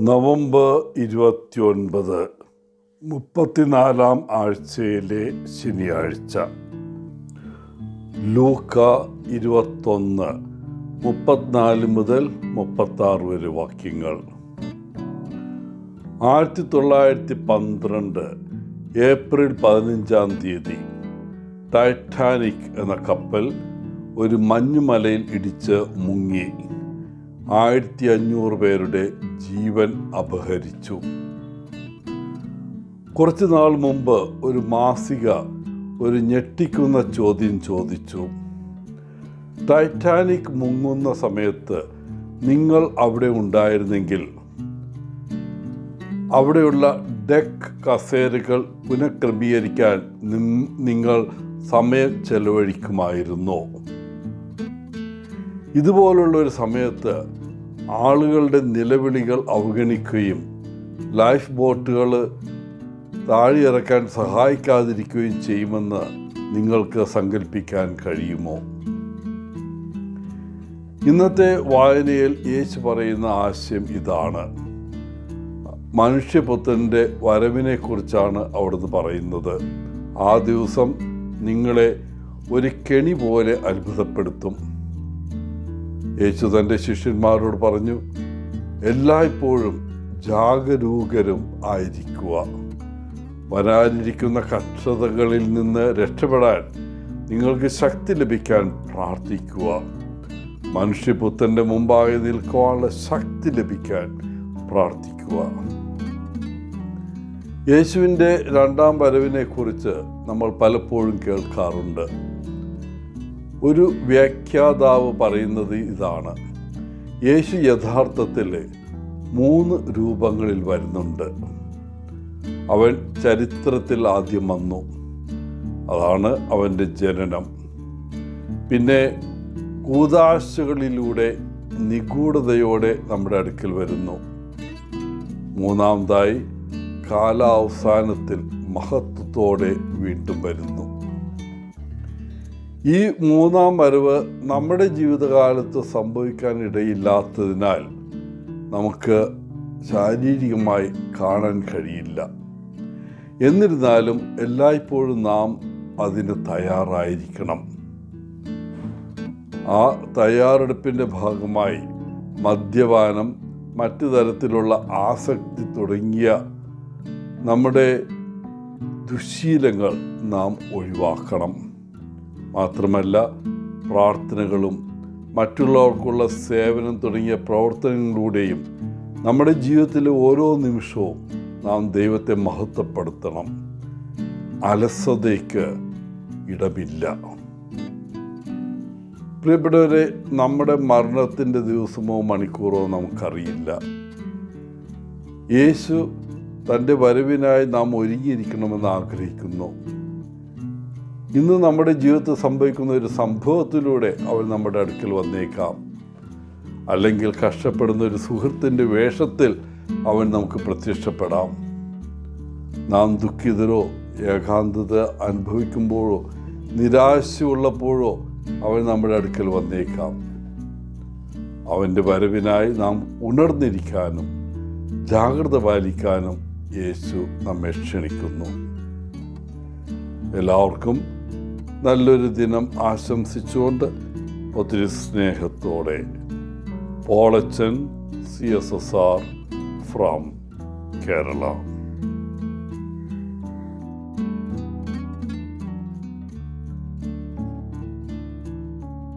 November 29 34 ആഴ്ചയിലെ ശനിയാഴ്ച. ലൂക്ക 21 34 മുതൽ 36 വരെ വാക്യങ്ങൾ. 1912 ഏപ്രിൽ 15 ടൈറ്റാനിക് എന്ന കപ്പൽ ഒരു മഞ്ഞുമലയിൽ ഇടിച്ച് മുങ്ങി 1500 പേരുടെ ജീവൻ അപഹരിച്ചു. കുറച്ചു നാൾ മുമ്പ് ഒരു മാസിക ഒരു ഞെട്ടിക്കുന്ന ചോദ്യം ചോദിച്ചു: ടൈറ്റാനിക് മുങ്ങുന്ന സമയത്ത് നിങ്ങൾ അവിടെ ഉണ്ടായിരുന്നെങ്കിൽ അവിടെയുള്ള ഡെക്ക് കസേരകൾ പുനഃക്രമീകരിക്കാൻ നിങ്ങൾ സമയം ചെലവഴിക്കുമായിരുന്നോ? ഇതുപോലുള്ള ഒരു സമയത്ത് ആളുകളുടെ നിലവിളികൾ അവഗണിക്കുകയും ലൈഫ് ബോട്ടുകൾ താഴെയിറക്കാൻ സഹായിക്കാതിരിക്കുകയും ചെയ്യുമെന്ന് നിങ്ങൾക്ക് സങ്കല്പിക്കാൻ കഴിയുമോ? ഇന്നത്തെ വായനയിൽ യേശു പറയുന്ന ആശയം ഇതാണ്. മനുഷ്യപുത്രൻ്റെ വരവിനെക്കുറിച്ചാണ് അവിടുന്ന് പറയുന്നത്. ആ ദിവസം നിങ്ങളെ ഒരു കെണി പോലെ അത്ഭുതപ്പെടുത്തും. യേശു തൻ്റെ ശിഷ്യന്മാരോട് പറഞ്ഞു: എല്ലായ്പ്പോഴും ജാഗരൂകരും ആയിരിക്കുക. വരാനിരിക്കുന്ന കഷ്ടതകളിൽ നിന്ന് രക്ഷപ്പെടാൻ നിങ്ങൾക്ക് ശക്തി ലഭിക്കാൻ പ്രാർത്ഥിക്കുക. മനുഷ്യപുത്രൻ്റെ മുമ്പാകെ നിൽക്കുവാനുള്ള ശക്തി ലഭിക്കാൻ പ്രാർത്ഥിക്കുക. യേശുവിൻ്റെ രണ്ടാം വരവിനെക്കുറിച്ച് നമ്മൾ പലപ്പോഴും കേൾക്കാറുണ്ട്. ഒരു വ്യാഖ്യാതാവ് പറയുന്നത് ഇതാണ്: യേശു യഥാർത്ഥത്തിൽ 3 രൂപങ്ങളിൽ വരുന്നുണ്ട്. അവൻ ചരിത്രത്തിൽ ആദ്യം വന്നു, അതാണ് അവൻ്റെ ജനനം. പിന്നെ കൂദാശകളിലൂടെ നിഗൂഢതയോടെ നമ്മുടെ അടുക്കൽ വരുന്നു. മൂന്നാമതായി കാലാവസാനത്തിൽ മഹത്വത്തോടെ വീണ്ടും വരുന്നു. ഈ മൂന്നാം വരവ് നമ്മുടെ ജീവിതകാലത്ത് സംഭവിക്കാനിടയില്ലാത്തതിനാൽ നമുക്ക് ശാരീരികമായി കാണാൻ കഴിയില്ല. എന്നിരുന്നാലും എല്ലായ്പ്പോഴും നാം അതിന് തയ്യാറായിരിക്കണം. ആ തയ്യാറെടുപ്പിൻ്റെ ഭാഗമായി മദ്യപാനം, മറ്റു തരത്തിലുള്ള ആസക്തി തുടങ്ങിയ നമ്മുടെ ദുശ്ശീലങ്ങൾ നാം ഒഴിവാക്കണം. മാത്രമല്ല, പ്രാർത്ഥനകളും മറ്റുള്ളവർക്കുള്ള സേവനം തുടങ്ങിയ പ്രവർത്തനങ്ങളിലൂടെയും നമ്മുടെ ജീവിതത്തിലെ ഓരോ നിമിഷവും നാം ദൈവത്തെ മഹത്വപ്പെടുത്തണം. അലസതയ്ക്ക് ഇടമില്ല. പ്രിയപ്പെട്ടവരെ, നമ്മുടെ മരണത്തിൻ്റെ ദിവസമോ മണിക്കൂറോ നമുക്കറിയില്ല. യേശു തൻ്റെ വരവിനായി നാം ഒരുങ്ങിയിരിക്കണമെന്ന് ആഗ്രഹിക്കുന്നു. ഇന്ന് നമ്മുടെ ജീവിതത്തിൽ സംഭവിക്കുന്ന ഒരു സംഭവത്തിലൂടെ അവൻ നമ്മുടെ അടുക്കൽ വന്നേക്കാം. അല്ലെങ്കിൽ കഷ്ടപ്പെടുന്ന ഒരു സുഹൃത്തിൻ്റെ വേഷത്തിൽ അവൻ നമുക്ക് പ്രത്യക്ഷപ്പെടാം. നാം ദുഃഖിതരോ ഏകാന്തത അനുഭവിക്കുമ്പോഴോ നിരാശയുള്ളപ്പോഴോ അവൻ നമ്മുടെ അടുക്കൽ വന്നേക്കാം. അവൻ്റെ വരവിനായി നാം ഉണർന്നിരിക്കാനും ജാഗ്രത പാലിക്കാനും യേശു നമ്മെ ക്ഷണിക്കുന്നു. എല്ലാവർക്കും നല്ലൊരു ദിനം ആശംസിച്ചുകൊണ്ട് ഒത്തിരി സ്നേഹത്തോടെ പോളച്ചൻ, CSSR ഫ്രം കേരള.